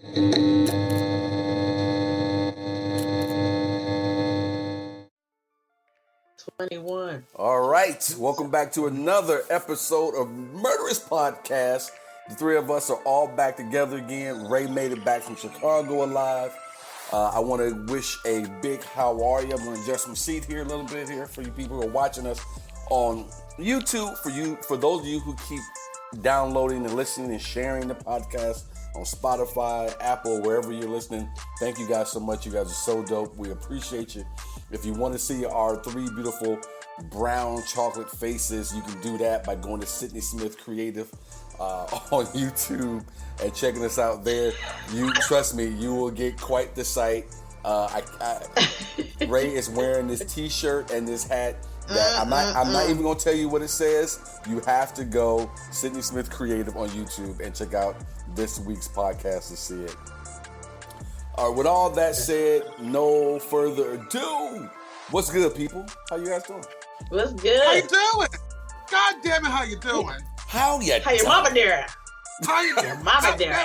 21. All right, welcome back to another episode of Murderous Podcast. The three of us are all back together again. Ray made it back from Chicago alive. I want to wish a big how are you. I'm going to adjust my seat here a little bit here for you people who are watching us on YouTube. For those of you who keep downloading and listening and sharing the podcast on Spotify, Apple, wherever you're listening, thank you guys so much. You guys are so dope. We appreciate you. If you want to see our three beautiful brown chocolate faces, you can do that by going to Sidney Smith Creative on YouTube and checking us out there. You trust me, you will get quite the sight. Ray is wearing this T-shirt and this hat that I'm not even gonna tell you what it says. You have to go Sidney Smith Creative on YouTube and check out this week's podcast to see it. All right, with all that said, no further ado. What's good, people? How you guys doing? What's good? How you doing? God damn it, how you doing? How your mama doing? How you doing? Your mama doing?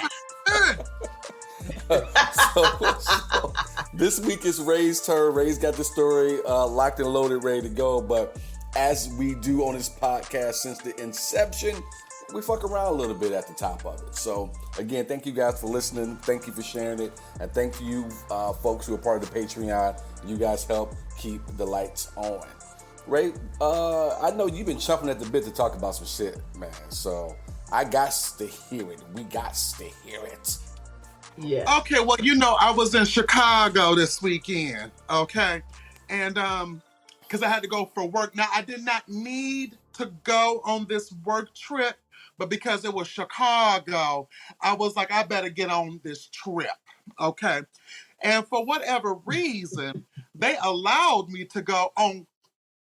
So, this week is Ray's turn. Ray's got the story locked and loaded, ready to go. But as we do on this podcast since the inception, we fuck around a little bit at the top of it. So again, thank you guys for listening. Thank you for sharing it. And thank you folks who are part of the Patreon. You guys help keep the lights on. Ray, I know you've been chomping at the bit to talk about some shit, man. So I got to hear it. We got to hear it. Yeah. Okay, well, you know, I was in Chicago this weekend, okay? And because I had to go for work. Now, I did not need to go on this work trip, but because it was Chicago, I was like, I better get on this trip, okay? And for whatever reason, they allowed me to go on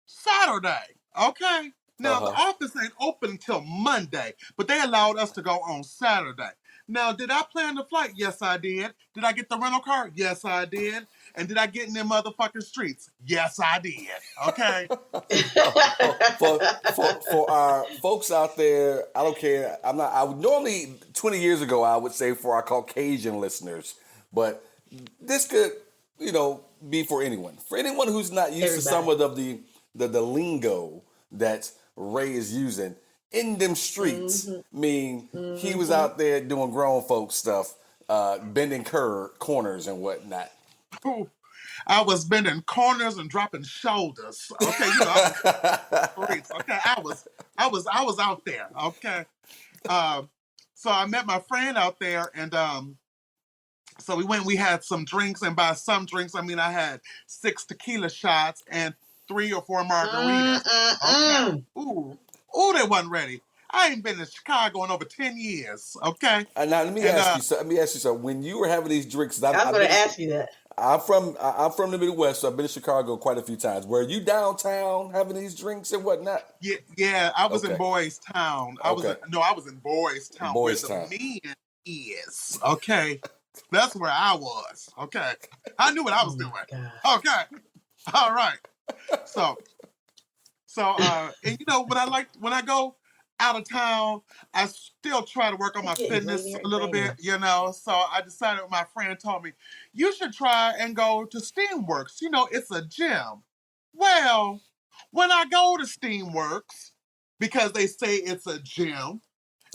Saturday, okay? Now, the office ain't open until Monday, but they allowed us to go on Saturday. Now, did I plan the flight? Yes, I did. Did I get the rental car? Yes, I did. And did I get in them motherfucking streets? Yes, I did. Okay? For our folks out there, I don't care. I would normally, 20 years ago, I would say for our Caucasian listeners, but this could, be for anyone. For anyone who's not used to some of the lingo that Ray is using. In them streets, he was out there doing grown folk stuff, bending corners and whatnot. Ooh, I was bending corners and dropping shoulders. Okay, I was out there. Okay, so I met my friend out there, and so we went. We had some drinks, and by some drinks, I mean I had 6 tequila shots and 3 or 4 margaritas. Okay, ooh, they wasn't ready. I ain't been to Chicago in over 10 years, okay? Now, let me ask you something. When you were having these drinks... I was going to ask you that. I'm from the Midwest, so I've been to Chicago quite a few times. Were you downtown having these drinks and whatnot? Yeah, I was in Boys Town. I was in Boys Town. Boys where Town. The men is, okay? That's where I was, okay? I knew what I was doing. God. Okay, all right. So, and when I go out of town, I still try to work on my fitness a little bit, So I decided, my friend told me, you should try and go to Steamworks. It's a gym. Well, when I go to Steamworks, because they say it's a gym,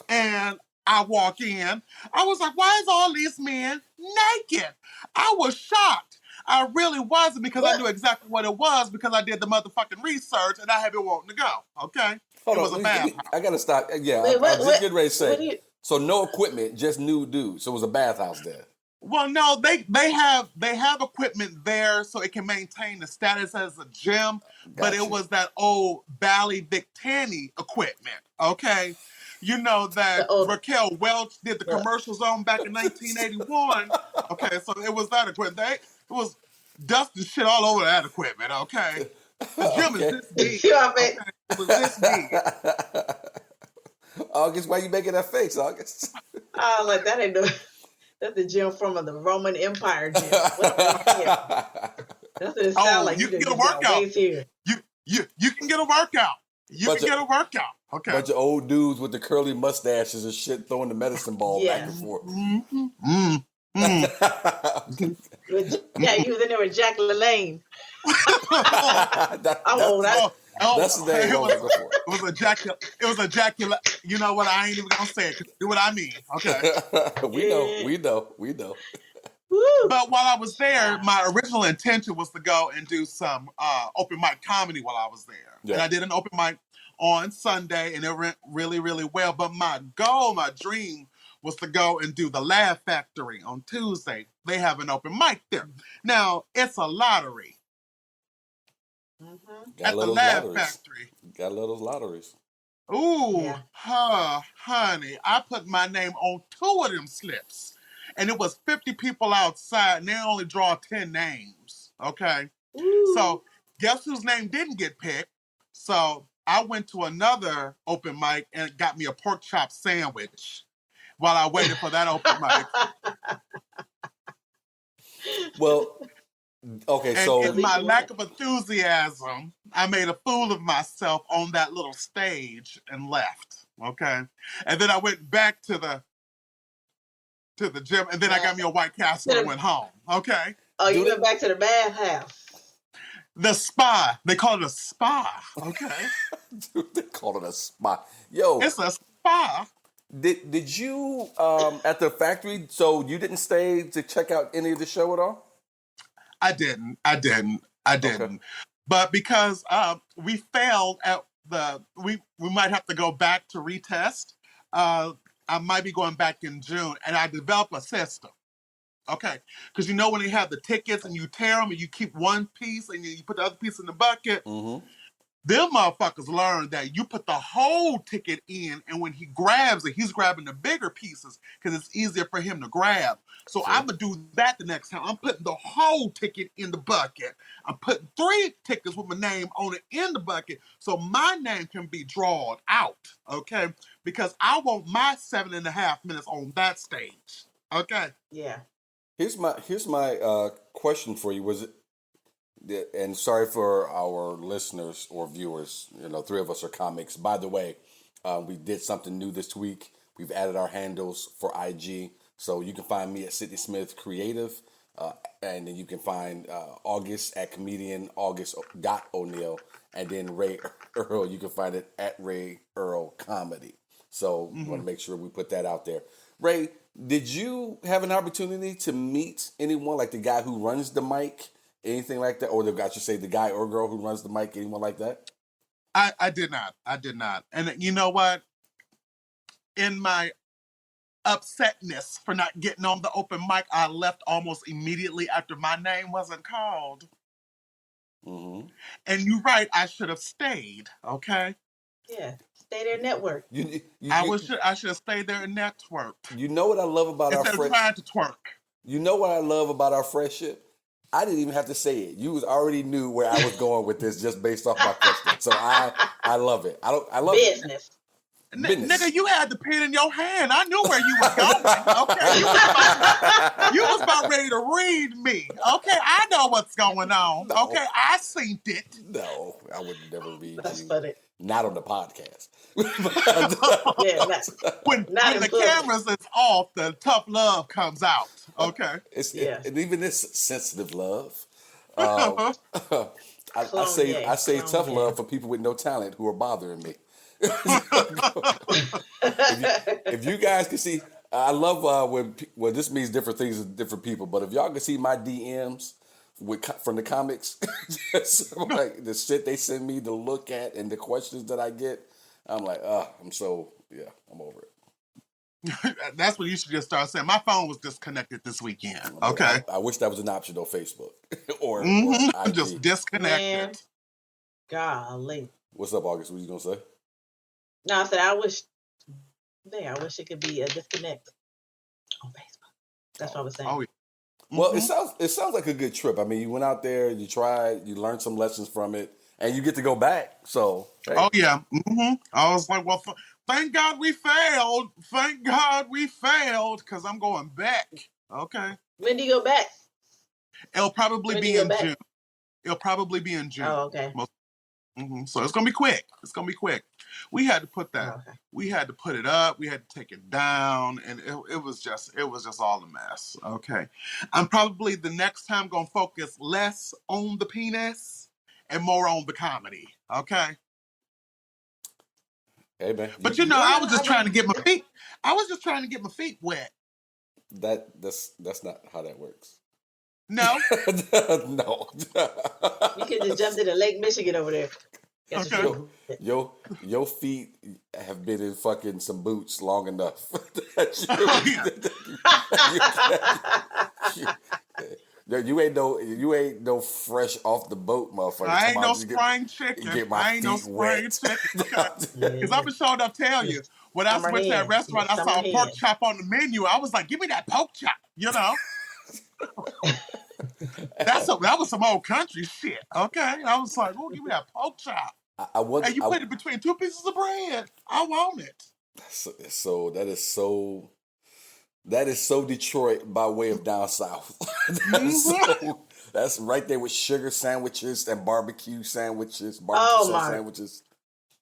and I walk in, I was like, why is all these men naked? I was shocked. I really wasn't, because I knew exactly what it was, because I did the motherfucking research and I had been wanting to go, okay? Hold on, was a bathhouse. I gotta stop. Yeah, I was just getting ready to say. So no equipment, just nude dudes. So it was a bathhouse there. Well, no, they have equipment there so it can maintain the status as a gym, but it was that old Bally Victani equipment, okay? That Raquel Welch did the commercials on back in 1981. Okay, so it was that equipment. It was dust and shit all over that equipment, okay? The gym is this big. Okay? It was this big. August, why you making that face, August? Oh, like that ain't that's the gym from the Roman Empire gym. That's what it sounds like. You can get a workout. You can get a workout. You can get a workout. Okay. Bunch of old dudes with the curly mustaches and shit throwing the medicine ball back and forth. Mm. Yeah, you was in there with Jack LaLanne. That's the name I was looking for. It was ejaculate. You know what? I ain't even gonna say it. 'Cause you do what I mean. Okay. We know. Woo. But while I was there, my original intention was to go and do some open mic comedy while I was there. Yeah. And I did an open mic on Sunday, and it went really, really well. But my goal, my dream, was to go and do the Laugh Factory on Tuesday. They have an open mic there. Now, it's a lottery. At the Laugh Factory. Gotta love those lotteries. Ooh, honey, I put my name on 2 of them slips. And it was 50 people outside, and they only draw 10 names, okay? Ooh. So guess whose name didn't get picked? So I went to another open mic and got me a pork chop sandwich while I waited for that open mic. Well, okay, and so in my lack of enthusiasm, I made a fool of myself on that little stage and left, okay? And then I went back to the gym, and then I got me a White Castle and went home, okay? Oh, you went back to the bathhouse. The spa. They call it a spa, okay? Dude, they call it a spa. Yo. It's a spa. Did you, at the factory, so you didn't stay to check out any of the show at all? I didn't. Okay. But because we failed at we might have to go back to retest. I might be going back in June, and I developed a system. Okay, because you know when you have the tickets and you tear them and you keep one piece and you put the other piece in the bucket, them motherfuckers learn that you put the whole ticket in, and when he grabs it, he's grabbing the bigger pieces because it's easier for him to grab. So I'm going to do that the next time. I'm putting the whole ticket in the bucket. I'm putting 3 tickets with my name on it in the bucket so my name can be drawn out, okay? Because I want my 7.5 minutes on that stage, okay? Yeah. Here's my question for you. Was it, and sorry for our listeners or viewers, 3 of us are comics. By the way, we did something new this week. We've added our handles for IG. So you can find me at Sidney Smith Creative, and then you can find August at comedian August.O'Neill, and then Ray Earl, you can find it at Ray Earl Comedy. So we want to make sure we put that out there. Ray, did you have an opportunity to meet anyone, like the guy who runs the mic, anything like that? Or I should say the guy or girl who runs the mic, anyone like that? I did not. And you know what? In my upsetness for not getting on the open mic, I left almost immediately after my name wasn't called. And you're right, I should have stayed, okay? Yeah, stay there, network. I should have stayed there and networked. You know what I love about our friendship? Trying to twerk. You know what I love about our friendship? I didn't even have to say it. You already knew where I was going with this just based off my question. So I love it. I love business. Business. Nigga, you had the pen in your hand. I knew where you was going. Okay, you was about ready to read me. Okay, I know what's going on. No. Okay, I seen it. No, I would never read That's you. funny. Not on the podcast. Yeah, when the cameras is off, the tough love comes out. Okay. And even this sensitive love. I say tough love for people with no talent who are bothering me. if you guys can see, I love when this means different things to different people. But if y'all can see my DMs from the comics, just like the shit they send me to look at and the questions that I get, I'm like, I'm over it. That's what you should just start saying. My phone was disconnected this weekend. Okay. I wish that was an option on Facebook or I'm just disconnected. Man. Golly. What's up, August? What you gonna say? No, I said I wish it could be a disconnect on Facebook. That's what I was saying. Oh, yeah. Well, it sounds like a good trip. I mean, you went out there, you tried, you learned some lessons from it, and you get to go back. So, hey. Oh yeah, I was like, well, thank God we failed. Thank God we failed, because I'm going back. Okay. When do you go back? It'll probably be in June. It'll probably be in June. Oh, okay. So it's gonna be quick. It's gonna be quick. We had to put that. Okay. We had to put it up. We had to take it down, and it was just all a mess. Okay, I'm probably the next time gonna focus less on the penis and more on the comedy. Okay. Hey man, But I was just trying to get my feet. I was just trying to get my feet wet. That's not how that works. No. No. You could just jump into Lake Michigan over there. Okay. Your feet have been in fucking some boots long enough. You ain't no fresh off the boat, motherfucker. I ain't no spring chicken. I ain't no spring chicken. Because I'm gonna show up tell you, when I went to that restaurant, I saw a pork chop on the menu. I was like, give me that pork chop, That was some old country shit, okay? I was like, oh, give me that pork chop. And you put it between two pieces of bread. I want it. So that is so Detroit by way of down south. That's right there with sugar sandwiches and barbecue sandwiches, sandwiches.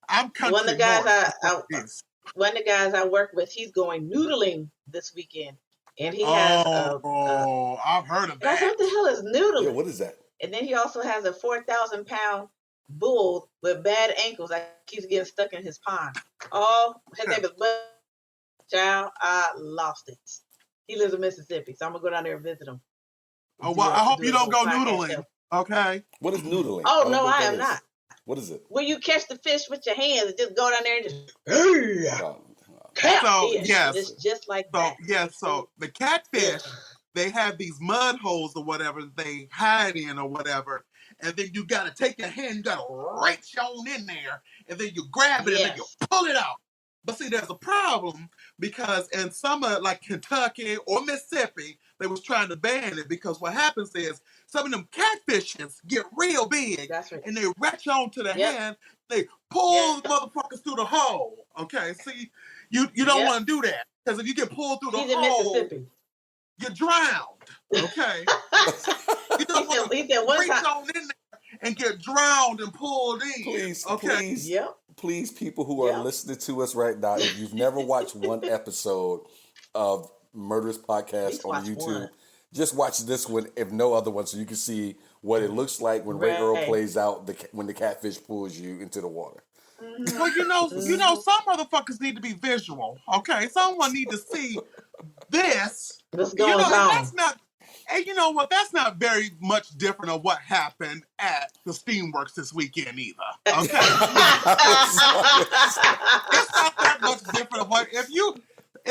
I'm country. One of the guys I work with, he's going noodling this weekend, and he has I've heard of that. What the hell is noodling? Yeah, what is that? And then he also has a 4,000-pound bull with bad ankles that keeps getting stuck in his pond. His name is Bud. Child, I lost it. He lives in Mississippi, so I'm gonna go down there and visit him. I hope you don't go noodling. Okay. What is noodling? Oh no, I am not. What is it? When you catch the fish with your hands and just go down there and just it's just like that. Yeah, so the catfish, they have these mud holes or whatever they hide in or whatever, and then you gotta take your hand, you gotta reach on in there, and then you grab it and then you pull it out. But see, there's a problem because in some like Kentucky or Mississippi, they was trying to ban it because what happens is some of them catfishes get real big and they reach onto the hand, they pull the motherfuckers through the hole. Okay, see, you don't want to do that because if you get pulled through the hole, you're drowned. Okay, you don't want to reach on in there and get drowned and pulled in. Please, people who are listening to us right now, if you've never watched one episode of Murderous Podcast on YouTube, just watch this one, if no other one, so you can see what it looks like when Ray Earl plays out when the catfish pulls you into the water. Well, some motherfuckers need to be visual. Okay, someone need to see this. What's going on? That's not. And you know what? That's not very much different of what happened at the Steamworks this weekend either. Okay, it's not that much different of what if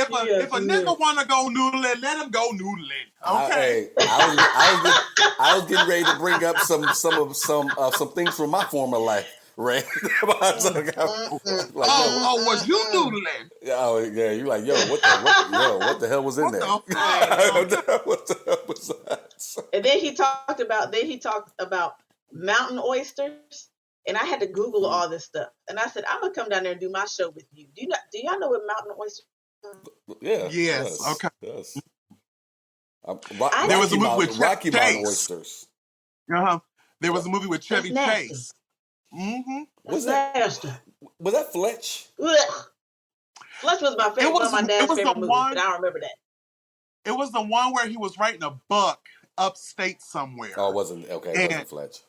a nigga want to go noodling, let him go noodling. Okay. I was getting ready to bring up some things from my former life. Right? Was you noodling? Oh yeah, you like, what the hell was in there? What the hell was that? And then he talked about mountain oysters, and I had to Google all this stuff. And I said, I'm gonna come down there and do my show with you. Do y'all know what mountain oysters are? Yeah. Yes. Okay. Yes. There was a movie with Rocky Mountain oysters. There was a movie with Chevy Chase. Mm-hmm. Was that Fletch? Fletch was my favorite. One of my dad's favorite movies, but I don't remember that. It was the one where he was writing a book upstate somewhere. Oh, it wasn't Fletch.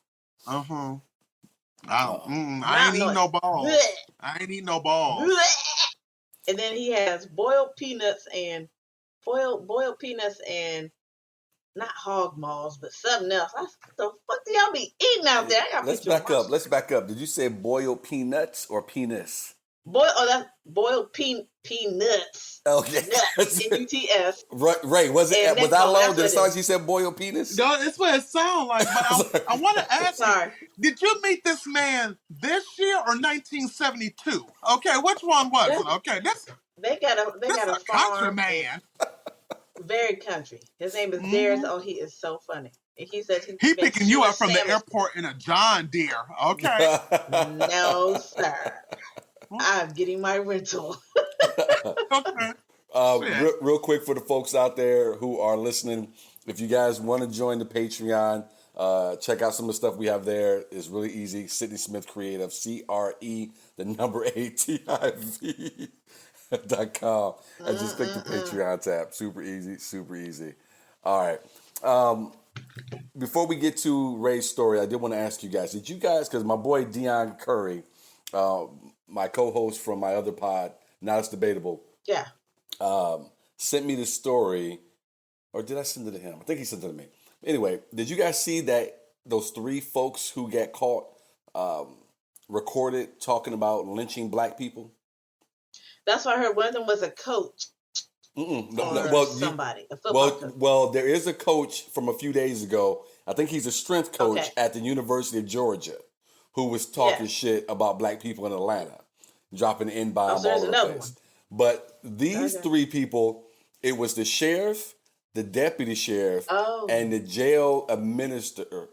I ain't eating no balls. I ain't eating no balls. And then he has boiled peanuts and not hog maws, but something else. What the fuck do y'all be eating out there? Let's back up. Did you say boiled peanuts or penis? That's boiled peanuts. Okay. Nuts, N-U-T-S. Right. Was that long? Did it sound like you said boiled penis? No, that's what it sounds like. But I want to ask you, did you meet this man this year or 1972? Okay, which one was it? Okay, they got a country man. Very country. His name is Darius. Oh, he is so funny. And he says he picking you up from the airport in a John Deere. Okay. No, sir. I'm getting my rental. Okay. Real quick for the folks out there who are listening, if you guys want to join the Patreon, Check out some of the stuff we have there. It's really easy. Sidney Smith Creative, CRE ATIV.com. And just click the Patreon tab. Super easy, super easy. All right. Before we get to Ray's story, I did want to ask you guys, because my boy Dorian Courey, my co-host from my other pod, Now It's Debatable, sent me this story, or did I send it to him? I think he sent it to me. Anyway, did you guys see that those 3 folks who got caught recorded talking about lynching black people? That's what I heard. One of them was a coach. Somebody, a football coach. Well, there is a coach from a few days ago. I think he's a strength coach at the University of Georgia who was talking shit about black people in Atlanta, dropping the N-bomb all over the place. But these 3 people, it was the sheriff, the deputy sheriff, and the jail administrator,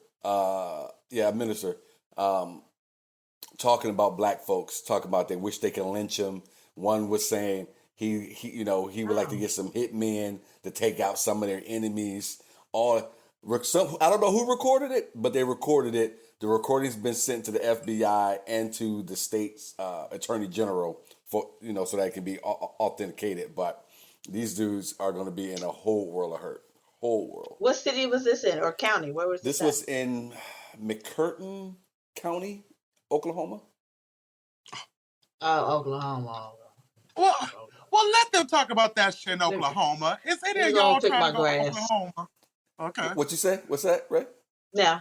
talking about black folks, talking about they wish they could lynch him. One was saying he would like to get some hitmen to take out some of their enemies. I don't know who recorded it, but they recorded it. The recording's been sent to the FBI and to the state's attorney general for so that it can be authenticated. But these dudes are going to be in a whole world of hurt. Whole world. What city was this in, or county? Where was this? This was in McCurtain County, Oklahoma. Oh, Oklahoma. Well, let them talk about that shit in Oklahoma. It's any of y'all trying to go to Oklahoma. Okay. What you say? What's that, Ray? Yeah.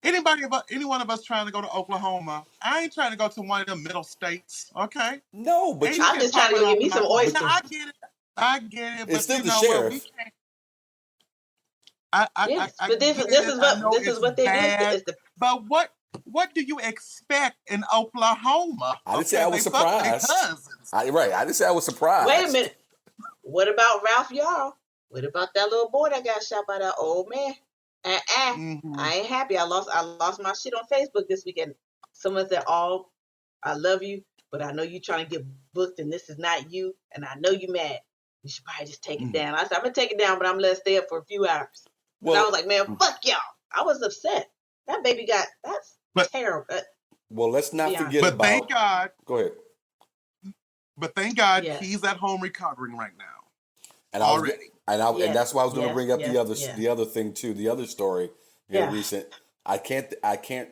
Any one of us trying to go to Oklahoma, I ain't trying to go to one of them middle states, okay? No, but I'm just trying to go get me some oysters. No, I get it. But it's still the sheriff. We can't. But this is what they do. But what do you expect in Oklahoma? I didn't say I was surprised. I didn't say I was surprised. Wait a minute. What about Ralph Yarl? What about that little boy that got shot by that old man? I ain't happy. I lost my shit on Facebook this weekend. Someone said, "Oh, I love you, but I know you trying to get booked, and this is not you, and I know you mad. You should probably just take it down." I said, "I'm gonna take it down, but I'm gonna let it stay up for a few hours." Well, I was like, "Man, fuck y'all." I was upset. That baby that's terrible. Well, let's not forget about. But thank God. Go ahead. But thank God he's at home recovering right now. And and that's why I was going to bring up the other thing too, the other story recent. I can't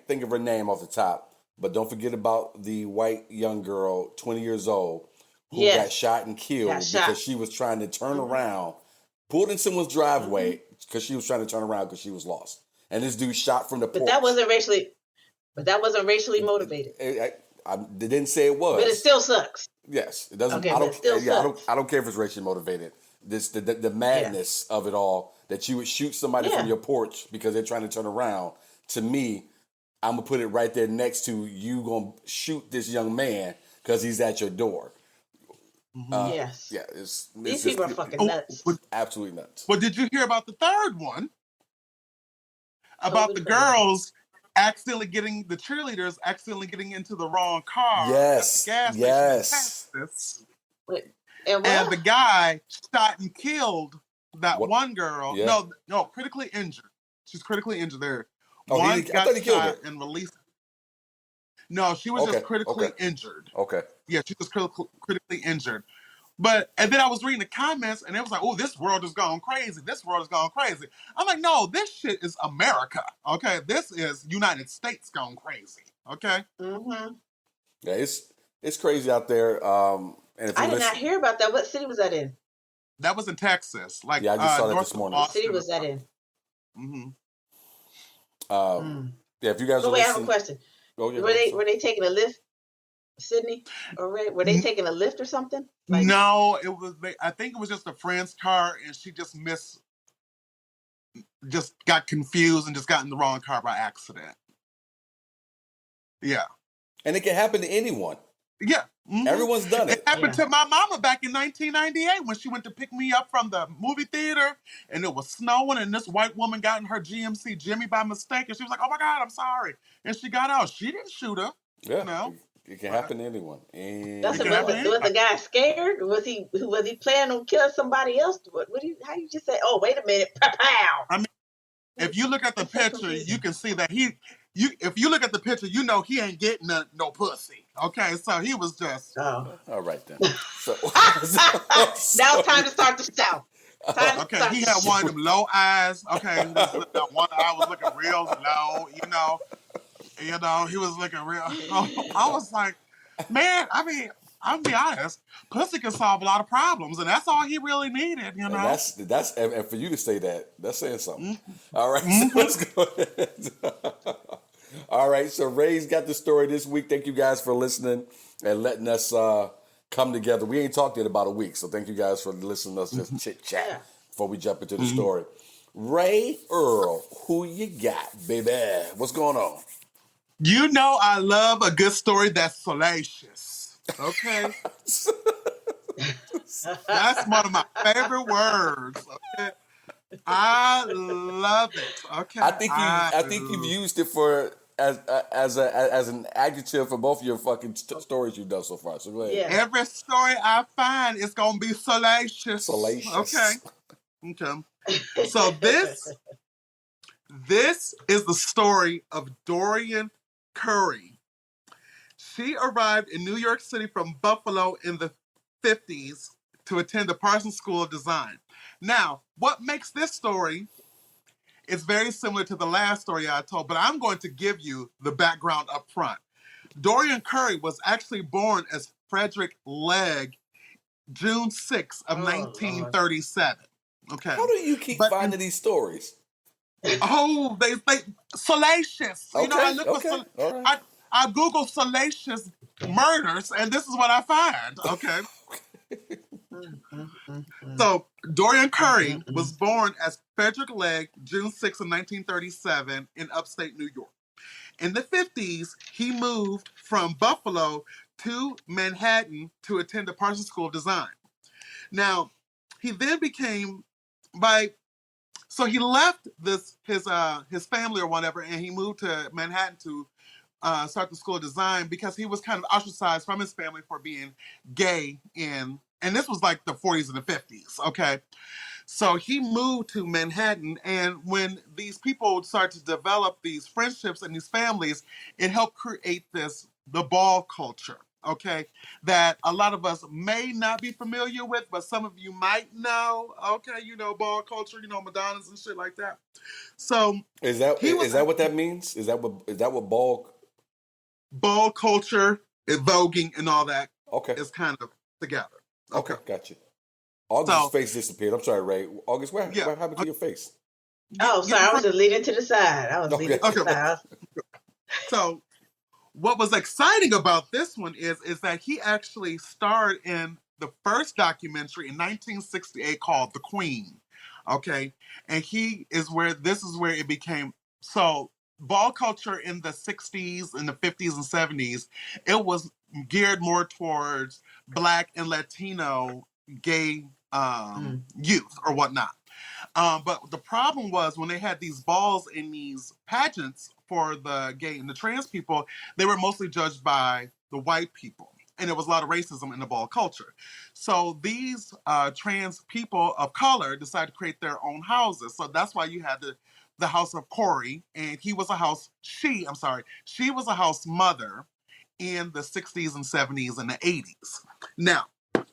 think of her name off the top, but don't forget about the white young girl, 20 years old, who got shot and killed because she was trying to turn around, pulled in someone's driveway because she was trying to turn around because she was lost, and this dude shot from the porch. But that wasn't racially motivated. They didn't say it was, but it still sucks. Yes, it doesn't. I don't care if it's racially motivated. The madness of it all, that you would shoot somebody from your porch because they're trying to turn around. To me, I'm gonna put it right there next to you gonna shoot this young man because he's at your door. Yes. Yeah. These people are fucking nuts. Absolutely nuts. Well, did you hear about the third one? About the girls accidentally getting the cheerleaders accidentally getting into the wrong car. Yes. At the gas station in Texas. And the guy shot and killed that one girl. Yeah. No, critically injured. She's critically injured there. I thought he killed her and released. No, she was just critically injured. Okay. Yeah, she was critically injured. And then I was reading the comments, and it was like, "Oh, this world is going crazy. This world is going crazy." I'm like, "No, this shit is America. Okay, this is United States going crazy. Okay." Mm-hmm. Yeah, it's crazy out there. And I did not hear about that. What city was that in? That was in Texas. I just saw that this morning. What city was that in? Yeah, if you guys. Wait, I have a question. Were they taking a lift, Sidney or Ray? Were they taking a lift or something? No, it was. I think it was just a friend's car, and she just got confused and just got in the wrong car by accident. Yeah, and it can happen to anyone. Yeah. Everyone's done it. It happened to my mama back in 1998 when she went to pick me up from the movie theater, and it was snowing, and this white woman got in her GMC Jimmy by mistake, and she was like, "Oh my God, I'm sorry." And she got out. She didn't shoot her. Yeah. It can happen to anyone. Was the guy scared? Was he planning on killing somebody else? How you just say, "Oh, wait a minute, pow"? if you look at the picture, you can see that if you look at the picture, you know he ain't getting no pussy. Okay, so he was just. Oh. All right then. So, now it's time to start the show. Okay, he had one of them low eyes. Okay, one eye was looking real low. You know, he was looking real. I was like, man. I mean, I'll be honest. Pussy can solve a lot of problems, and that's all he really needed. You know, and that's and for you to say that, that's saying something. Mm-hmm. All right, so let's go ahead. All right, so Ray's got the story this week. Thank you guys for listening and letting us come together. We ain't talked in about a week, so thank you guys for listening to us just chit chat before we jump into the story. Ray Earl, who you got, baby? What's going on? You know I love a good story that's salacious. Okay? That's one of my favorite words. Okay? I love it. Okay? I think you've used it for as an adjective for both of your fucking stories you've done so far. So go ahead. Yeah. Every story I find is gonna be salacious. Salacious. Okay. So this is the story of Dorian Courey. She arrived in New York City from Buffalo in the 50s to attend the Parsons School of Design. Now, what makes this story is very similar to the last story I told, but I'm going to give you the background up front. Dorian Courey was actually born as Frederick Legg, June 6th of 1937. Okay. How do you keep finding these stories? Oh, they salacious. Okay, You know, I look for right. I Google salacious murders, and this is what I find. Okay. So Dorian Courey was born as Frederick Legg, June 6th of 1937 in upstate New York. In the 50s, he moved from Buffalo to Manhattan to attend the Parsons School of Design. Now, he then became so he left his family or whatever, and he moved to Manhattan to start the School of Design because he was kind of ostracized from his family for being gay and this was like the 40s and the 50s, okay? So he moved to Manhattan, and when these people started to develop these friendships and these families, it helped create the ball culture, okay? That a lot of us may not be familiar with, but some of you might know, okay? You know, ball culture, you know, Madonnas and shit like that. So is that what that means? Is that what ball culture, voguing, and all that is kind of together? Okay, gotcha. August's face disappeared. I'm sorry, Ray. August, what happened to your face? Oh, sorry. I was just leaning to the side. Leaning to the side. So, what was exciting about this one is that he actually starred in the first documentary in 1968 called The Queen. Okay, and this is where it became so. Ball culture in the 60s and the 50s and 70s, it was geared more towards Black and Latino gay youth or whatnot. But the problem was when they had these balls in these pageants for the gay and the trans people, they were mostly judged by the white people. And there was a lot of racism in the ball culture. So these trans people of color decided to create their own houses. So that's why you had the house of Courey, and she was a house mother in the 60s and 70s and the 80s. Now, and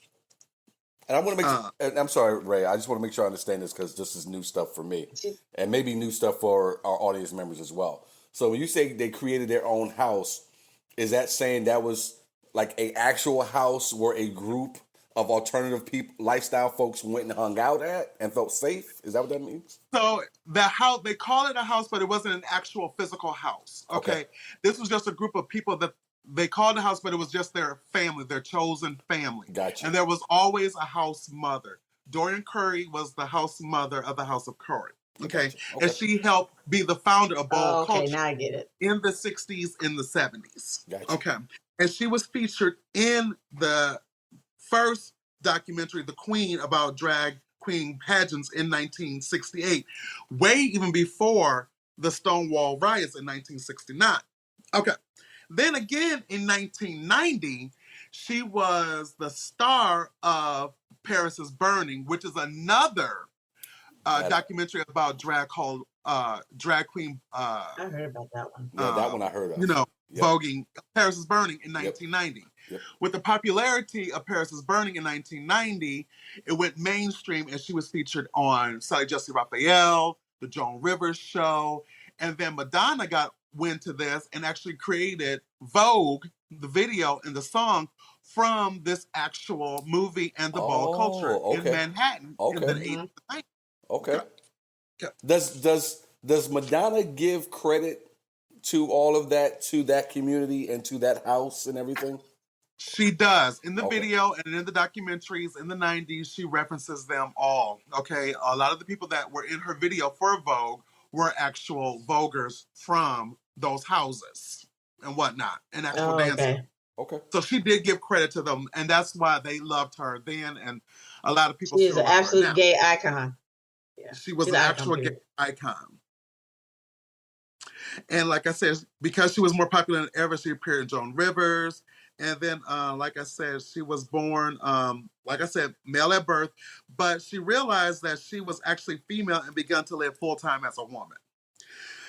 I want to make I'm sorry, Ray, I just want to make sure I understand this because this is new stuff for me and maybe new stuff for our audience members as well. So when you say they created their own house, is that saying that was like an actual house where a group of alternative people, lifestyle folks went and hung out at and felt safe? Is that what that means? So the house, they call it a house, but it wasn't an actual physical house. Okay. This was just a group of people that they called a house, but it was just their family, their chosen family. Gotcha. And there was always a house mother. Dorian Courey was the house mother of the House of Courey. Okay. And she helped be the founder of ball culture. Now I get it. In the 60s, in the 70s. Gotcha. Okay. And she was featured in the first documentary, The Queen, about drag queen pageants in 1968, way even before the Stonewall riots in 1969. Okay. Then again in 1990, she was the star of Paris is Burning, which is another documentary about drag called drag queen. I heard about that one. Yeah, that one I heard of. You know, Yep. voguing Paris is Burning in Yep. 1990. Yep. With the popularity of Paris is Burning in 1990, it went mainstream and she was featured on Sally Jesse Raphael, The Joan Rivers Show, and then Madonna got wind to this and actually created Vogue, the video and the song, from this actual movie and the ball culture in Manhattan in the 80s and 90s. Okay. Does Madonna give credit to all of that, to that community and to that house and everything? She does. In the video and in the documentaries in the 90s, she references them all. Okay. A lot of the people that were in her video for Vogue were actual Voguers from those houses and whatnot, and actual dancers. Okay. So she did give credit to them, and that's why they loved her then, and a lot of people She is an absolute gay icon. Yeah. She was an actual gay icon. And like I said, because she was more popular than ever, she appeared in Joan Rivers. And then, like I said, she was born, like I said, male at birth, but she realized that she was actually female and began to live full-time as a woman.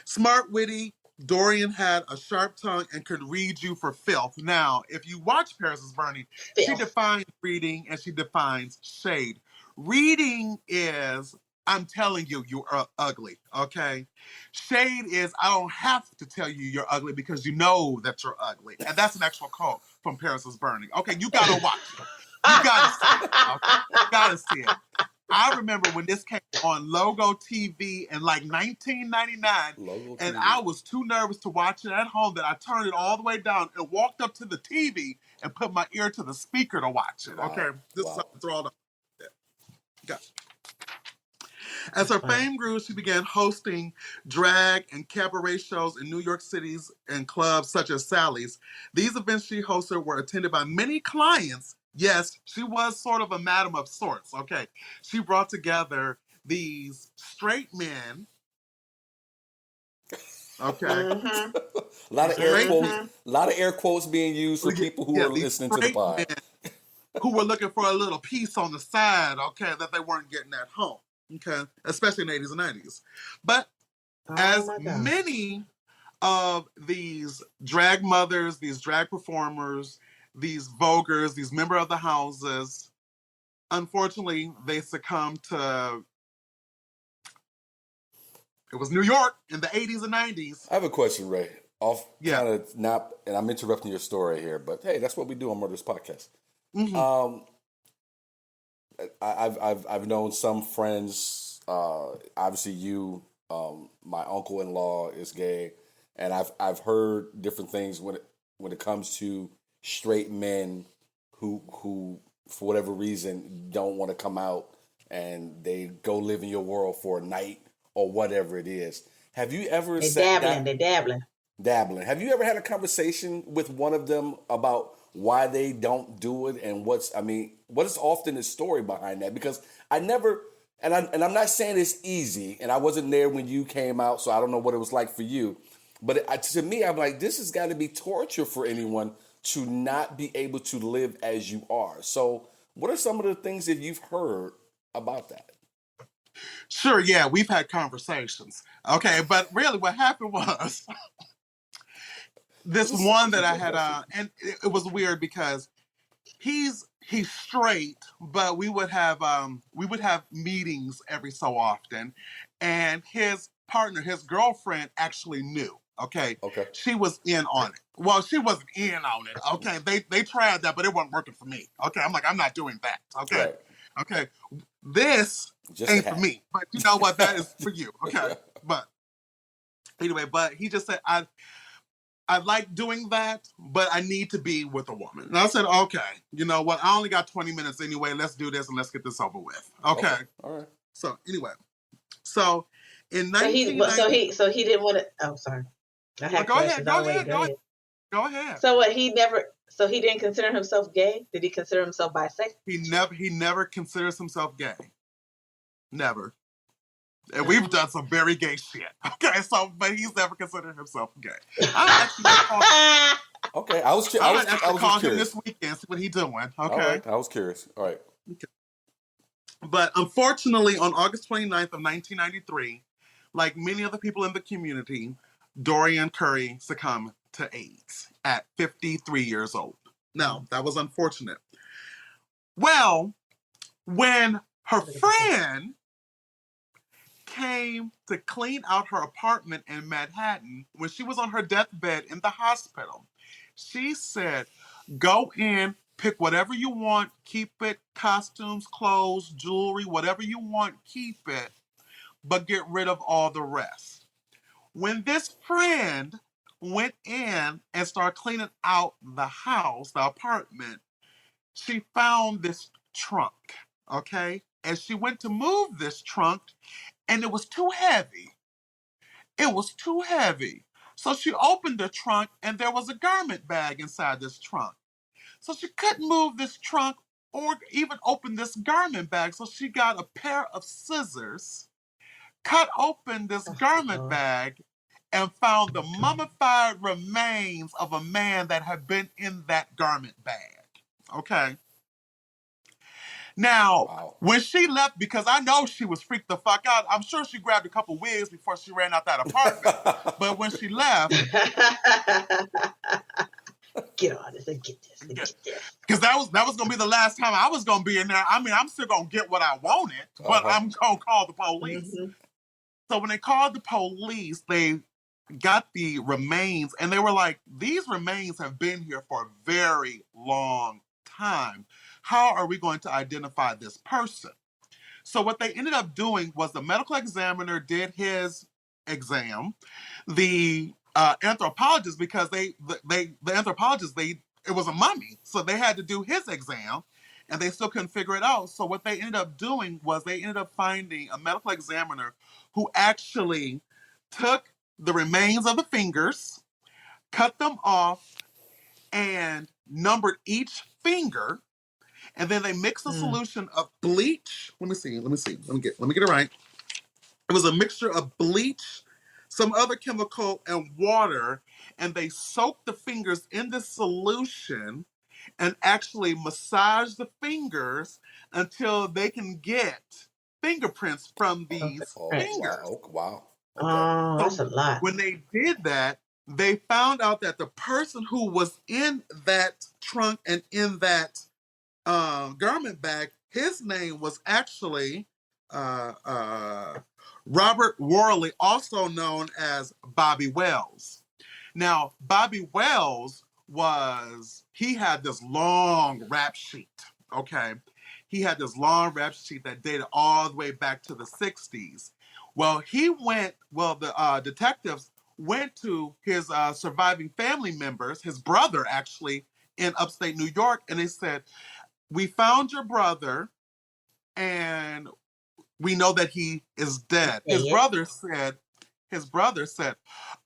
Smart, witty, Dorian had a sharp tongue and could read you for filth. Now, if you watch Paris is Burning, she defines reading and she defines shade. Reading is, I'm telling you, you're ugly, okay? Shade is, I don't have to tell you you're ugly because you know that you're ugly. And that's an actual quote from Paris is Burning. Okay, you gotta watch it. You gotta see it. Okay? You gotta see it. I remember when this came on Logo TV in like 1999, and I was too nervous to watch it at home that I turned it all the way down and walked up to the TV and put my ear to the speaker to watch it. Okay, this is something to throw it up. As her fame grew, she began hosting drag and cabaret shows in New York City's and clubs such as Sally's. These events she hosted were attended by many clients. Yes, she was sort of a madam of sorts, okay? She brought together these straight men, okay? A lot of air quotes being used for people who are listening to the pod. Who were looking for a little piece on the side, okay, that they weren't getting at home, okay? Especially in the 80s and 90s. But as many of these drag mothers, these drag performers, these voguers, these member of the houses, unfortunately, they succumbed to, it was New York in the 80s and 90s. I have a question, Ray. Kind of not, and I'm interrupting your story here, but hey, that's what we do on Murderous Podcast. Mm-hmm. I've known some friends, obviously you, my uncle-in-law is gay, and I've heard different things when it comes to straight men who for whatever reason don't want to come out and they go live in your world for a night or whatever it is. Have you ever They're dabbling. Have you ever had a conversation with one of them about why they don't do it and what is often the story behind that? Because I never, and I'm not saying it's easy, and I wasn't there when you came out, so I don't know what it was like for you. But to me, I'm like, this has got to be torture for anyone to not be able to live as you are. So what are some of the things that you've heard about that? Sure, yeah, we've had conversations. Okay, but really what happened was this one that I had, and it was weird because he's straight, but we would have meetings every so often, and his partner, his girlfriend, actually knew. Okay. She was in on it. Well, she wasn't in on it. Okay. They tried that, but it wasn't working for me. Okay. I'm like, I'm not doing that. Okay. Right. Okay. This ain't for me. But you know what? That is for you. Okay. But anyway, he just said, I like doing that, but I need to be with a woman. And I said, okay, you know what? I only got 20 minutes anyway. Let's do this and let's get this over with. Okay. All right. So anyway, so in 1990, so he didn't want to. Oh, sorry. I had questions. Go ahead. So what? He didn't consider himself gay. Did he consider himself bisexual? He never considers himself gay. Never. And we've done some very gay shit. Okay, but he's never considered himself gay. I was curious him this weekend, see what he's doing. Okay. All right. I was curious. All right. Okay. But unfortunately, on August 29th of 1993, like many other people in the community, Dorian Courey succumbed to AIDS at 53 years old. Now, that was unfortunate. Well, when her friend came to clean out her apartment in Manhattan, when she was on her deathbed in the hospital, she said, go in, pick whatever you want, keep it, costumes, clothes, jewelry, whatever you want, keep it, but get rid of all the rest. When this friend went in and started cleaning out the house, the apartment, she found this trunk, okay? And she went to move this trunk, and it was too heavy. It was too heavy. So she opened the trunk, and there was a garment bag inside this trunk. So she couldn't move this trunk or even open this garment bag. So she got a pair of scissors, cut open this garment bag, and found the mummified remains of a man that had been in that garment bag. Okay. Now, when she left, because I know she was freaked the fuck out, I'm sure she grabbed a couple wigs before she ran out that apartment. But when she left... Get on this and get this and get this. Because that was going to be the last time I was going to be in there. I mean, I'm still going to get what I wanted, but I'm going to call the police. Mm-hmm. So when they called the police, they got the remains, and they were like, these remains have been here for a very long time. How are we going to identify this person? So what they ended up doing was the medical examiner did his exam. The anthropologist, because the anthropologist, it was a mummy, so they had to do his exam, and they still couldn't figure it out. So what they ended up doing was they ended up finding a medical examiner who actually took the remains of the fingers, cut them off, and numbered each finger, and then they mixed a solution of bleach. Let me get it right. It was a mixture of bleach, some other chemical, and water, and they soaked the fingers in this solution and actually massaged the fingers until they can get fingerprints from these fingers. Wow. Okay. Oh, that's a lot. When they did that, they found out that the person who was in that trunk and in that garment bag, his name was actually Robert Worley, also known as Bobby Wells. Now, Bobby Wells he had this long rap sheet, okay? He had this long rap sheet that dated all the way back to the 60s. Well, the detectives went to his surviving family members, his brother actually, in upstate New York, and they said, we found your brother, and we know that he is dead. His brother said,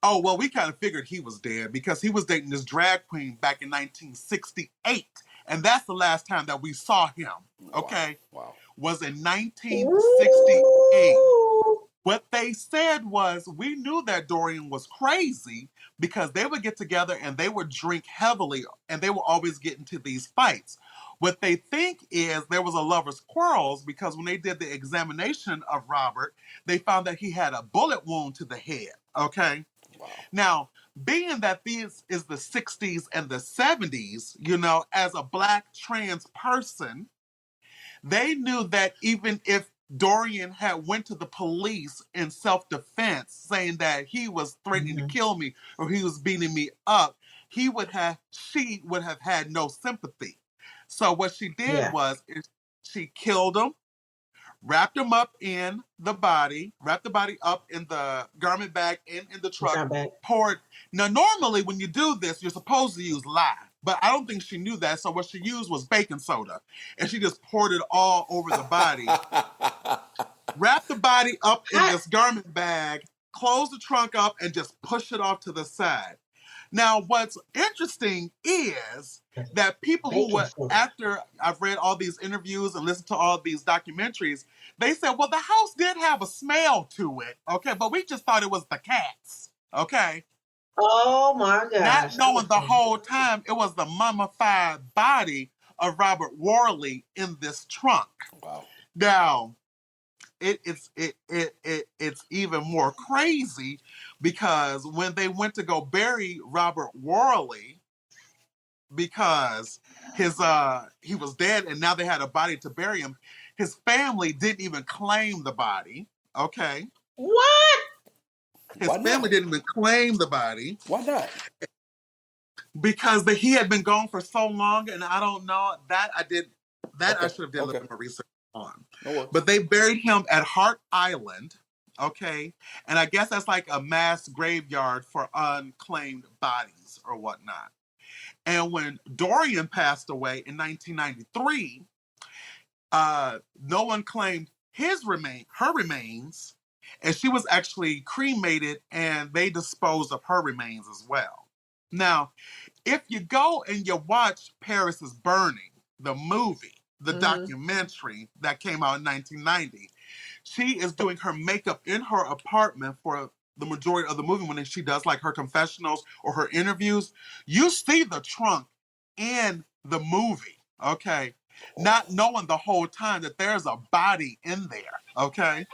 oh, well, we kind of figured he was dead because he was dating this drag queen back in 1968. And that's the last time that we saw him, okay? Wow. Was in 1968. Ooh. What they said was, we knew that Dorian was crazy because they would get together and they would drink heavily and they would always get into these fights. What they think is there was a lover's quarrels because when they did the examination of Robert, they found that he had a bullet wound to the head, okay? Wow. Now, being that this is the 60s and the 70s, as a Black trans person, they knew that even if Dorian had went to the police in self-defense saying that he was threatening to kill me or he was beating me up, she would have had no sympathy. So what she did was she killed him, wrapped him up in the body, wrapped the body up in the garment bag and in the truck, poured. Now, normally when you do this, you're supposed to use lye, but I don't think she knew that. So what she used was baking soda, and she just poured it all over the body, wrapped the body up in this garment bag, closed the trunk up, and just pushed it off to the side. Now, what's interesting is that people after I've read all these interviews and listened to all these documentaries, they said, well, the house did have a smell to it, okay, but we just thought it was the cats, okay? Oh, my Not gosh. knowing the whole time it was the mummified body of Robert Worley in this trunk. Wow. Now, it it's even more crazy because when they went to go bury Robert Worley, because he was dead and now they had a body to bury him, his family didn't even claim the body. Okay. What? His family didn't even claim the body. Why not? Because he had been gone for so long, and I don't know that I should have done a little bit more research on. No, but they buried him at Hart Island, okay, and I guess that's like a mass graveyard for unclaimed bodies or whatnot. And when Dorian passed away in 1993, no one claimed her remains, and she was actually cremated, and they disposed of her remains as well. Now, if you go and you watch Paris is Burning, the movie, the documentary that came out in 1990, she is doing her makeup in her apartment for the majority of the movie when she does like her confessionals or her interviews. You see the trunk in the movie, okay? Not knowing the whole time that there's a body in there, okay?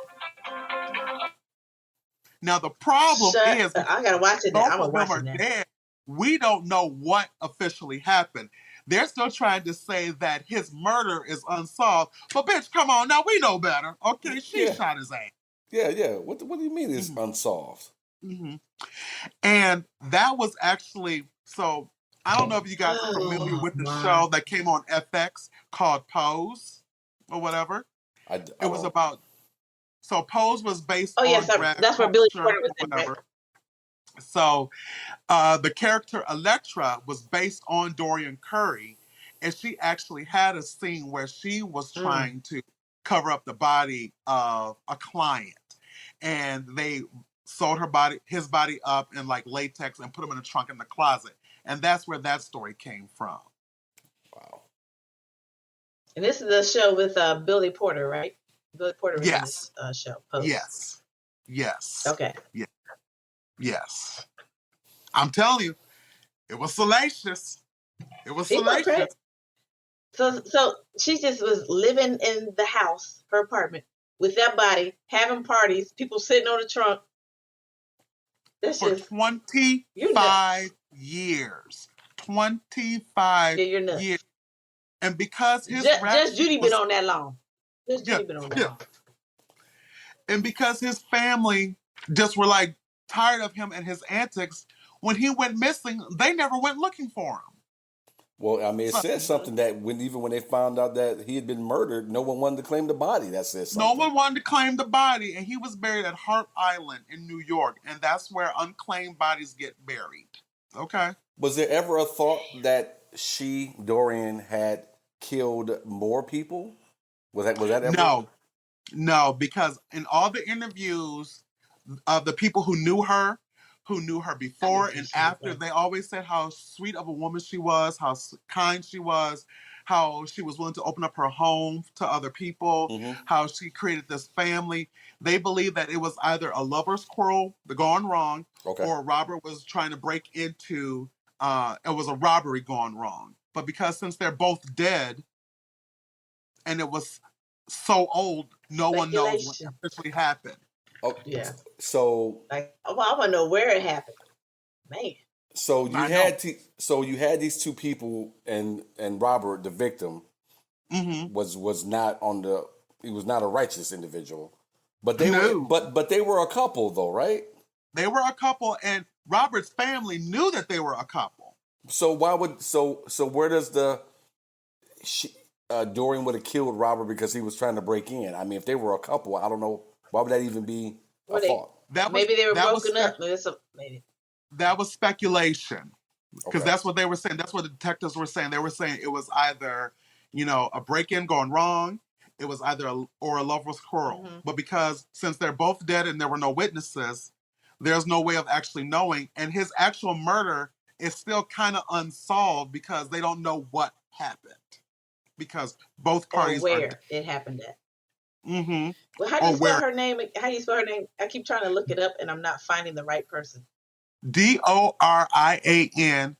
Now the problem is I gotta watch it now. I'm gonna watch it now. Dead. We don't know what officially happened. They're still trying to say that his murder is unsolved. But bitch, come on, now we know better. Okay, she shot his ass. Yeah. What do you mean it's unsolved? Mm-hmm. And that was actually, so I don't know if you guys are familiar with the show that came on FX called Pose or whatever. It was about, so Pose was based on drag that's where Billy Porter was in, right? So the character Electra was based on Dorian Courey, and she actually had a scene where she was trying to cover up the body of a client, and they sewed his body up in like latex and put him in a trunk in the closet, and that's where that story came from. Wow. And this is the show with Billy Porter, right? Billy Porter was in this show. Post. Yes. Okay. Yes. I'm telling you, it was salacious. It was salacious. So she just was living in the house, her apartment, with that body, having parties, people sitting on the trunk. That's for just 25 years. 25 years. And because his just Judy been on that long. And because his family just were like tired of him and his antics, when he went missing, they never went looking for him. Well, I mean, it says something that even when they found out that he had been murdered, no one wanted to claim the body. That says something. No one wanted to claim the body, and he was buried at Hart Island in New York, and that's where unclaimed bodies get buried. Okay. Was there ever a thought that Dorian, had killed more people? Was that ever? No, because in all the interviews of the people who knew her before and after, they always said how sweet of a woman she was, how kind she was, how she was willing to open up her home to other people, how she created this family. They believe that it was either a lover's quarrel gone wrong, or Robert was trying to break into, it was a robbery gone wrong. But because since they're both dead, and it was so old, no one knows what officially happened. Oh, yeah. So, I want to know where it happened, man. So you had these two people, and Robert, the victim, was not he was not a righteous individual, but they were a couple though, right? They were a couple, and Robert's family knew that they were a couple. So where does Dorian would have killed Robert because he was trying to break in? I mean, if they were a couple, I don't know. Why would that even be a thought? Maybe they were broken up. Maybe. That was speculation. Because that's what they were saying. That's what the detectives were saying. They were saying it was either, a break-in gone wrong, it was either a lover's quarrel. But because since they're both dead and there were no witnesses, there's no way of actually knowing. And his actual murder is still kind of unsolved because they don't know what happened. Because both parties it happened at. Well, how do you spell her name? I keep trying to look it up, and I'm not finding the right person. Dorian Courey.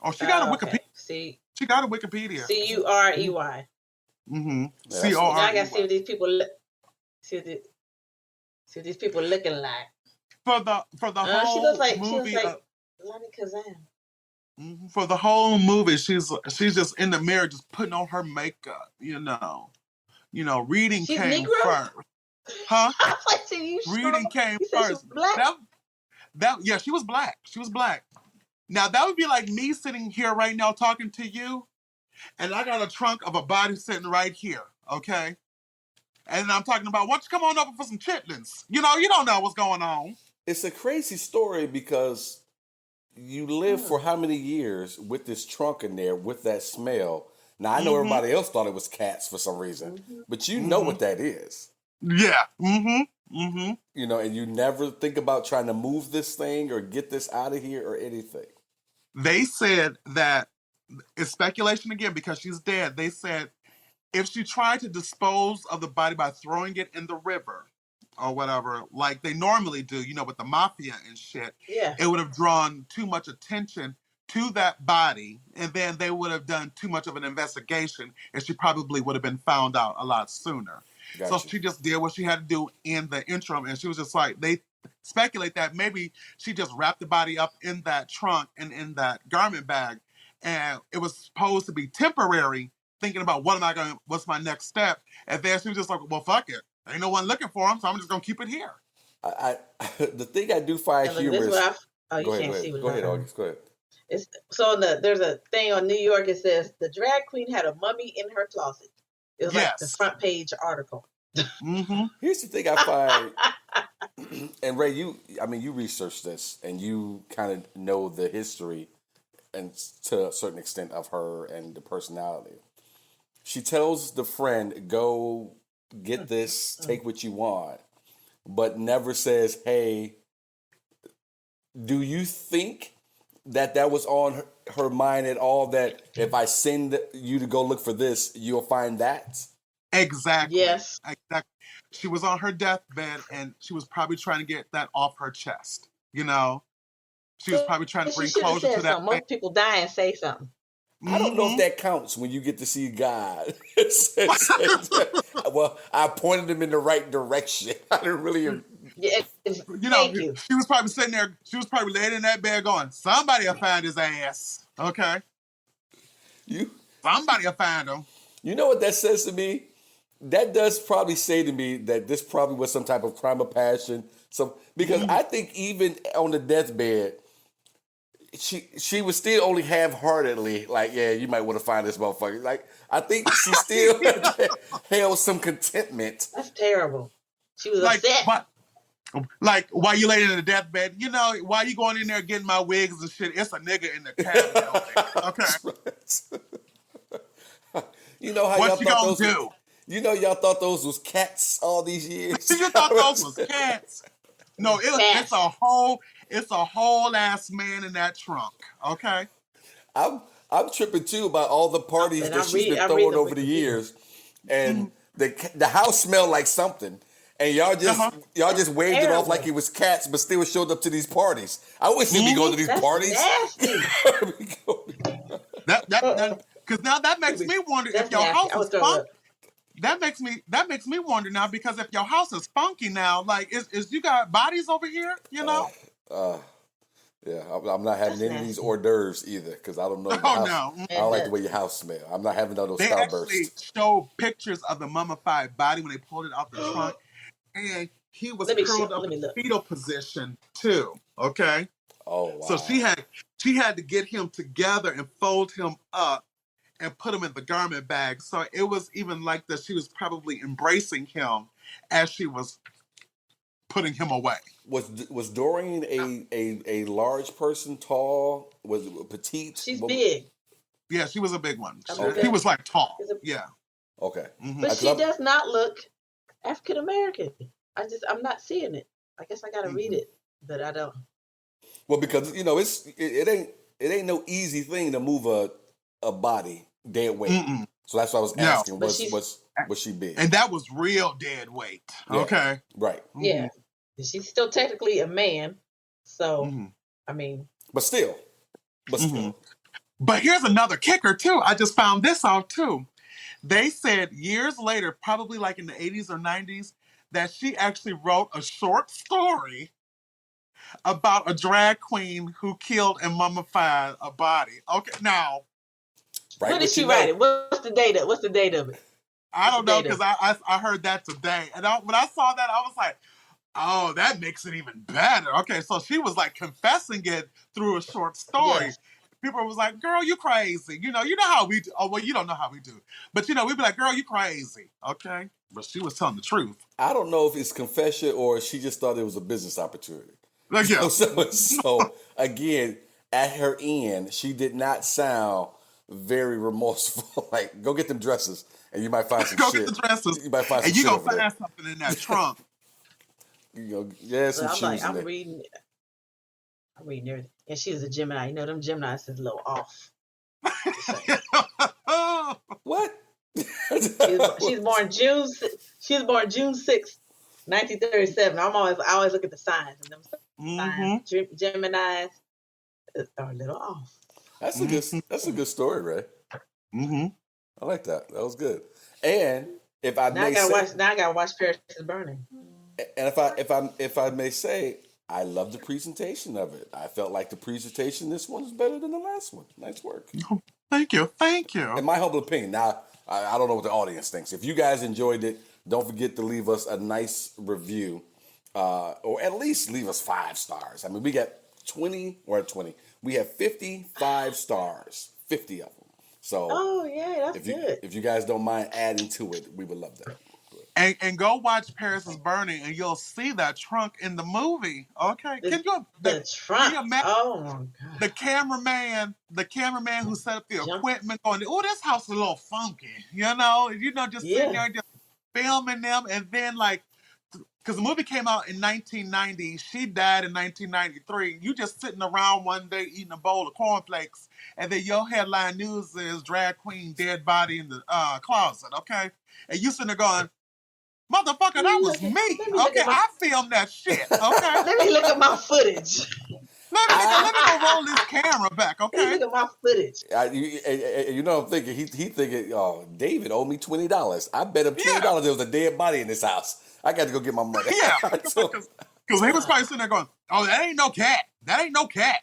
Oh, she got a Wikipedia. See, she got a Wikipedia. Curey. Mm-hmm. Yeah, Corey. Now I gotta see what these people see what these people looking like. For the whole she looks like movie. Lani Kazan. For the whole movie, she's just in the mirror, just putting on her makeup. Reading She's came Negro? first. Huh? I was like, you Reading came you said first. she was black? Yeah, she was black. She was black. Now that would be like me sitting here right now talking to you, and I got a trunk of a body sitting right here, okay? And I'm talking about, why don't you come on over for some chitlins? You don't know what's going on. It's a crazy story because you live for how many years with this trunk in there with that smell. Now, I know everybody else thought it was cats for some reason, but you know what that is. Yeah. And you never think about trying to move this thing or get this out of here or anything. They said that, it's speculation again because she's dead. They said if she tried to dispose of the body by throwing it in the river or whatever, like they normally do, with the mafia and shit, it would have drawn too much attention to that body, and then they would have done too much of an investigation, and she probably would have been found out a lot sooner. Gotcha. So she just did what she had to do in the interim, and she was just like, they speculate that maybe she just wrapped the body up in that trunk and in that garment bag, and it was supposed to be temporary, thinking about what's my next step, and then she was just like, well, fuck it. Ain't no one looking for him, so I'm just gonna keep it here. The thing I do find humorous. Go ahead, August. Go ahead. There's a thing on New York. It says the drag queen had a mummy in her closet. It was like the front page article. Here's the thing I find, and Ray, you researched this and you kind of know the history and to a certain extent of her and the personality. She tells the friend, go get this, take what you want, but never says, hey, do you think that was on her mind at all, that if I send you to go look for this, you'll find that? Exactly. Yes. Exactly. She was on her deathbed and she was probably trying to get that off her chest. She was probably trying to bring closure to that. Most people die and say something. I don't know if that counts when you get to see God. Well, I pointed him in the right direction. I didn't really. Thank you. She was probably sitting there. She was probably laying in that bed going, somebody will find his ass. Okay. Somebody will find him. You know what that says to me? That does probably say to me that this probably was some type of crime of passion. Because I think even on the deathbed, she was still only half-heartedly like, yeah, you might want to find this motherfucker. Like, I think she still held some contentment. That's terrible. She was upset. Like, while you laying in the deathbed, while you going in there getting my wigs and shit, it's a nigga in the cabinet. Okay. You know how what y'all thought those? Y'all thought those was cats all these years. You thought those was cats? No, it's a whole ass man in that trunk. Okay. I'm tripping too about all the parties that she's been throwing over the years, and the house smelled like something, and y'all just waved it off like it was cats, but still showed up to these parties. I wish you'd be going to these parties. Because now that makes me wonder if your house is funky. That makes me wonder now, because if your house is funky now, like is you got bodies over here? Yeah, I'm not having any of these hors d'oeuvres either, because I don't know. I don't like the way your house smells. I'm not having none of those starbursts. They actually showed pictures of the mummified body when they pulled it out the trunk, and he was curled up in fetal position too. Okay. Oh wow. So she had to get him together and fold him up and put him in the garment bag. So it was even like that she was probably embracing him as she was putting him away. Was Dorian a large person, tall? Was petite? She's big. Yeah, she was a big one. Okay. He was like tall. Yeah. Okay. But she does not look African American. I'm not seeing it. I guess I gotta read it, but I don't. Well, because it ain't no easy thing to move a body dead weight. So that's why I was asking. Was she big? And that was real dead weight. Yeah. Okay. Right. Yeah. She's still technically a man. So I mean. But still. But here's another kicker too. I just found this out too. They said years later, probably like in the 80s or 90s, that she actually wrote a short story about a drag queen who killed and mummified a body. Okay, now. When did she write it? What's the date of it? I don't know, because I heard that today. And when I saw that, I was like, oh, that makes it even better. Okay, so she was like confessing it through a short story. Yes. People was like, girl, you crazy. You know how we do. Oh, well, you don't know how we do. But, we'd be like, girl, you crazy. Okay? But she was telling the truth. I don't know if it's confession or she just thought it was a business opportunity. Like, yeah. So again, at her end, she did not sound very remorseful. Like, go get them dresses and you might find some shit. Go get the dresses. You might find some and you shit gonna find something in that trunk. Some shoes I'm reading everything. And she's a Gemini. Them Geminis is a little off. What? She's born June 6th, 1937. I always look at the signs, and them signs, Geminis are a little off. That's a good story, Ray. Mm-hmm. I like that. That was good. And if I I gotta watch Paris is Burning. And if I may say, I love the presentation of it. I felt like the presentation this one is better than the last one. Nice work. Oh, thank you. In my humble opinion. Now, I don't know what the audience thinks. If you guys enjoyed it, don't forget to leave us a nice review, or at least leave us 5 stars. I mean, we got 20. We have 55 stars, 50 of them. So, that's good. If you guys don't mind adding to it, we would love that. And go watch Paris is Burning, and you'll see that trunk in the movie. Okay, the trunk? Oh my god! The cameraman who set up the equipment, going, "Oh, this house is a little funky," just sitting there just filming them, and then because the movie came out in 1990, she died in 1993. You just sitting around one day eating a bowl of cornflakes, and then your headline news is drag queen dead body in the closet. Okay, and you sitting there going, motherfucker, that was me. Okay, I filmed that shit. Okay. Let me look at my footage. Let me go roll this camera back. Okay. Let me look at my footage. I'm thinking he thinking, oh, David owed me $20. I bet him $20 there was a dead body in this house. I got to go get my money. Yeah, because he was probably sitting there going, oh, that ain't no cat. That ain't no cat.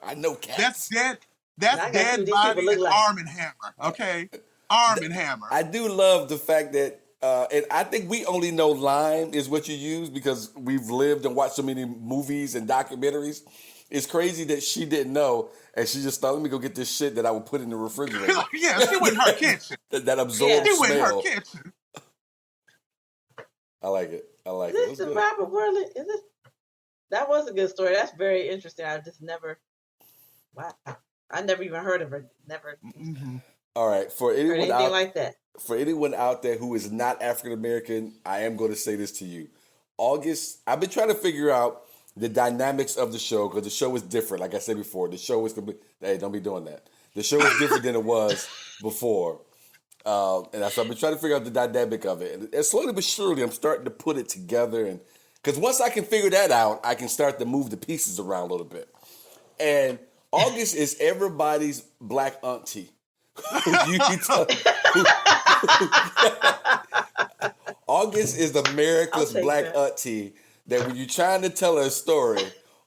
I know cats. That's dead. That's dead body and Arm and Hammer. Okay, Arm and Hammer. I do love the fact that. And I think we only know lime is what you use because we've lived and watched so many movies and documentaries. It's crazy that she didn't know, and she just thought, let me go get this shit that I would put in the refrigerator. Yeah, she went in her kitchen. that absorbs smell. She went in her kitchen. I like it. Is this the Robert Whirling? That was a good story. That's very interesting. I just never. Wow. I never even heard of her. Never. Mm-hmm. All right. For anyone anything like that. For anyone out there who is not African American, I am going to say this to you. August, I've been trying to figure out the dynamics of the show because the show is different. Like I said before, the show is complete. Hey, don't be doing that. The show is different than it was before. So I've been trying to figure out the dynamic of it. And slowly but surely, I'm starting to put it together. And because once I can figure that out, I can start to move the pieces around a little bit. And August is everybody's black auntie. August is America's black auntie that when you're trying to tell her a story,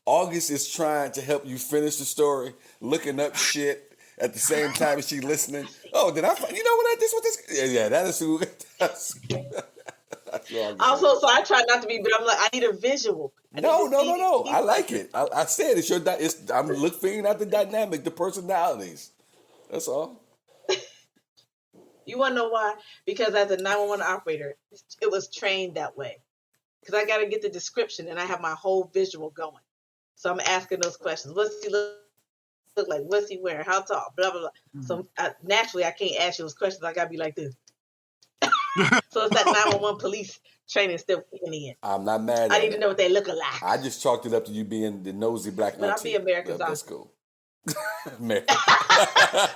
August is trying to help you finish the story, looking up shit at the same time as she listening. Oh, did I find, this what this? Yeah, that is who. Also, so I try not to be, but I'm like, I need a visual. No. I like it. I said it's your. I'm figuring out the dynamic, the personalities. That's all. You want to know why? Because as a 911 operator, it was trained that way. Because I got to get the description and I have my whole visual going. So I'm asking those questions. What's he look like? What's he wearing? How tall? Blah, blah, blah. Mm-hmm. So naturally, I can't ask you those questions. I got to be like this. So it's that 911 police training still in the end. I'm not mad at I need to know what they look like. I just chalked it up to you being the nosy black auntie. But I'll be America's auntie. That's cool.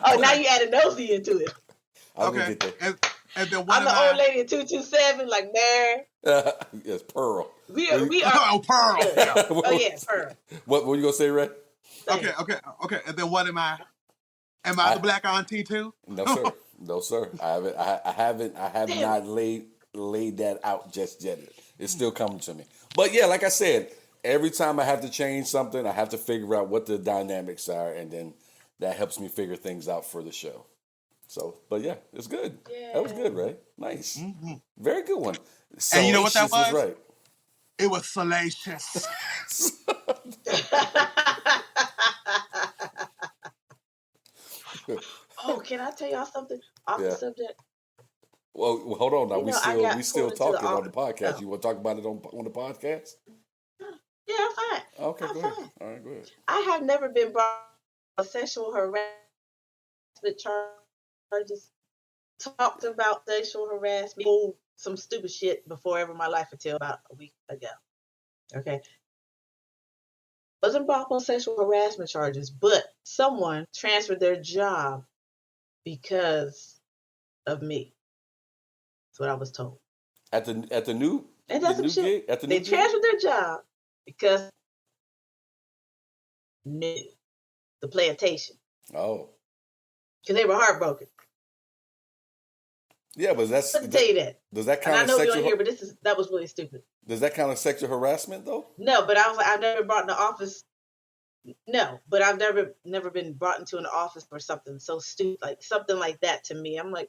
Oh, now you added nosy into it. Okay. And then I'm the old lady at 227, like Mary. Yes, Pearl. We are. Oh, Pearl. Oh, yeah, Pearl. What were you gonna say, Ray? Okay. And then what am I? Am I the black auntie too? No, sir. No, sir. I have not laid that out just yet. It's still coming to me. But yeah, like I said, every time I have to change something, I have to figure out what the dynamics are, and then that helps me figure things out for the show. So, but yeah, it's good. Yeah. That was good, Ray. Nice. Mm-hmm. Very good one. And you know what that was? Right. It was salacious. Oh, can I tell y'all something off the subject? Well, hold on now. We still talking on the podcast. Oh. You want to talk about it on the podcast? Yeah, I'm fine. Okay, go ahead. All right, go ahead. I have never been brought a sexual harassment charges. Talked about sexual harassment, some stupid shit before ever in my life until about a week ago. Okay. Wasn't brought on sexual harassment charges, but someone transferred their job because of me. That's what I was told. At the new and that's some shit. They transferred their job because the plantation. Oh. Because they were heartbroken. Yeah, but that's. Let me tell you that. Does that count? And I know you don't hear, but that was really stupid. Does that count as sexual harassment though? No, but I was like, I've never brought in the office. No, but I've never been brought into an office for something so stupid, like something like that to me. I'm like,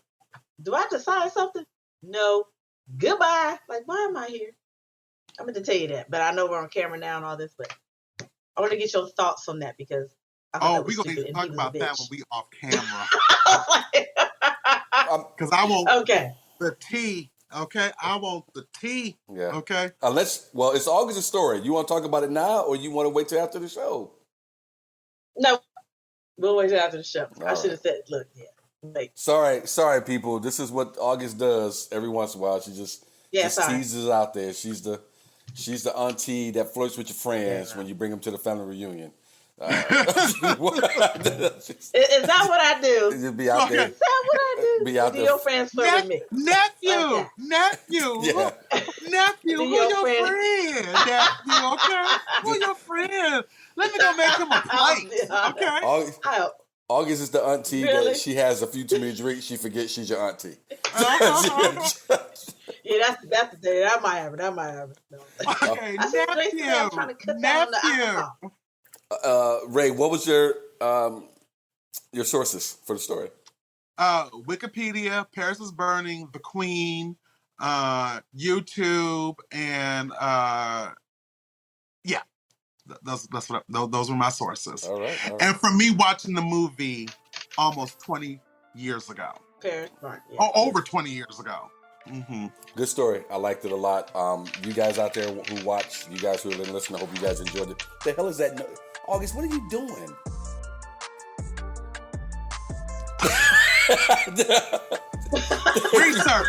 do I have to sign something? No. Goodbye. Like, why am I here? I'm going to tell you that, but I know we're on camera now and all this, but I want to get your thoughts on that because I thought we're going to talk about that when we off camera. Because I want the tea. Okay, I want the tea. Yeah. Okay. It's August's story. You want to talk about it now, or you want to wait till after the show? No, we'll wait till after the show. All I should have said, look, wait. Sorry, people. This is what August does every once in a while. She just teases out there. She's the auntie that flirts with your friends when you bring them to the family reunion. Is that what I do? You'll be out there. Is that what I do? Be out there. Your friends flirt with me. Nephew. Yeah. Nephew, who your friend? Nephew, okay? Who your friend? Let me go make him a plate, okay? August is the auntie that she has a few too many drinks. She forgets she's your auntie. Yeah, that's the day. That might happen. No. Okay, nephew. Ray, what was your sources for the story? Wikipedia, Paris is Burning, The Queen, YouTube, and those were my sources. All right. And from me watching the movie almost 20 years ago. Paris Burning. Yeah. Over 20 years ago. Mm-hmm. Good story. I liked it a lot. You guys out there who watch, you guys who are listening, I hope you guys enjoyed it. The hell is that? August, what are you doing? Research.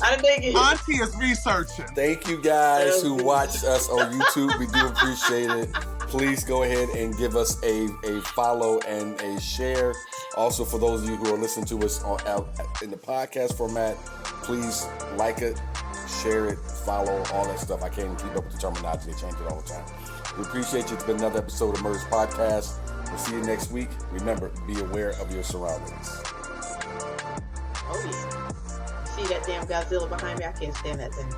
I think Auntie is researching. Thank you guys who watch us on YouTube. We do appreciate it. Please go ahead and give us a follow and a share. Also, for those of you who are listening to us in the podcast format, please like it, share it, follow, all that stuff. I can't even keep up with the terminology. They change it all the time. We appreciate you. It's been another episode of Murderess Podcast. We'll see you next week. Remember, be aware of your surroundings. Oh, yeah. See that damn Godzilla behind me? I can't stand that thing.